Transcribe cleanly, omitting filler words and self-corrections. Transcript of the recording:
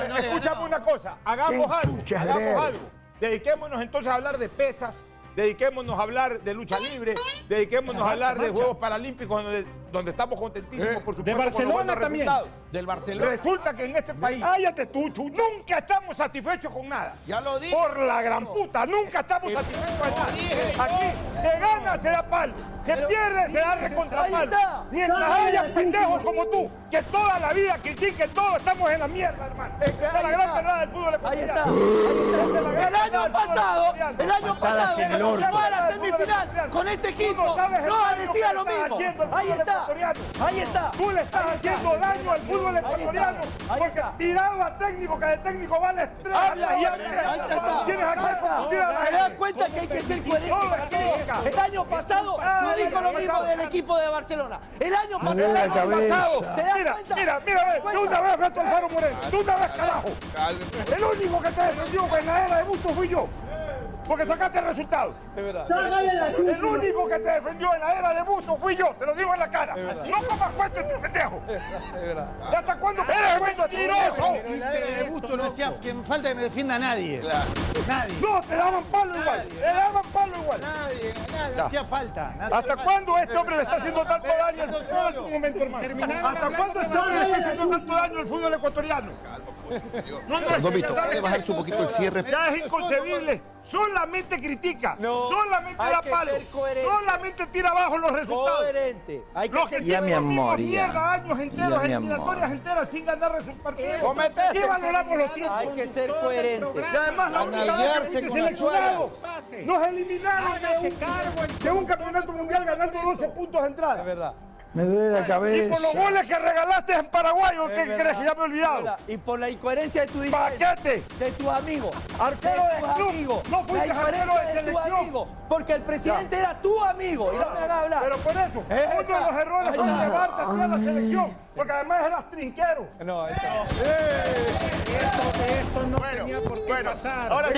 años no le Escúchame ganamos. una cosa, hagamos algo. Dediquémonos entonces a hablar de pesas, dediquémonos a hablar de lucha libre, dediquémonos a hablar de Juegos Paralímpicos, donde estamos contentísimos, por supuesto, de Barcelona con los buenos también. resultados. Del Barcelona. Resulta que en este país, cállate tú, Chucho, nunca estamos satisfechos con nada. Ya lo dije. Por la gran puta, nunca estamos satisfechos con nada. Aquí se gana, se da palo. Se pierde, se da recontra palo. Mientras haya pendejos como tú, que toda la vida critiquen todo, estamos en la mierda, hermano. Esa es la gran verdad del fútbol ecuatoriano. El año pasado, llegamos a la semifinal con este equipo, no decía lo mismo. Ahí está. Tú le estás haciendo daño al fútbol ecuatoriano porque tirado a técnico, que de técnico vale estrellas y tienes acá. ¿Te das cuenta que hay que ser coherente? El año pasado no dijo lo mismo del equipo de Barcelona. El año pasado. ¿Te das cuenta? Mira, de una vez Beto Alfaro Moreno, de una vez carajo. El único que te defendió en la era de Bustos fui yo. Porque sacaste el resultado. Es verdad. El único que te defendió en la era de Bustos fui yo, te lo digo en la cara. No comas cuenta este pendejo. ¿Y hasta cuándo eres mentiroso? De gusto no hacía falta que me defienda a nadie. Nadie. No, te daban palo igual. Nadie hacía falta. ¿Hasta cuándo este hombre le está haciendo tanto daño al fútbol? Espérate un momento, hermano. ¿Hasta cuándo este hombre le está haciendo tanto daño al fútbol ecuatoriano? Domito, ¿puede bajarse un poquito el cierre? Ya es inconcebible. Solamente critica, solamente hay da que palo, ser coherente. solamente tira abajo los resultados. Coherente. Hay Los que ser siguen mi los mismos amor, ya. mierda años enteros, Ya, mi eliminatorias amor. enteras sin ganar resultados. Comete ¿Qué valoramos los triunfos? Hay que ser coherente. Y además la única vez Analguearse que con la seleccionado suela. nos eliminaron de un campeonato mundial ganando 12 puntos de entrada. Es verdad. Me duele la Y por los cabeza. goles que regalaste en Paraguay, ¿o qué crees que ya me he olvidado? Y por la incoherencia de tu dirigente, ¡Paquete! de tus amigos, Arquero de de tus club. amigos, No fuiste la arquero incoherencia de de tu selección. amigo, porque el presidente era tu amigo y no me hagas hablar. Pero por eso, uno de los errores fue llevarte a ti a la selección, porque además eras trinquero. No, eso. Esto no tenía por qué pasar. Ahora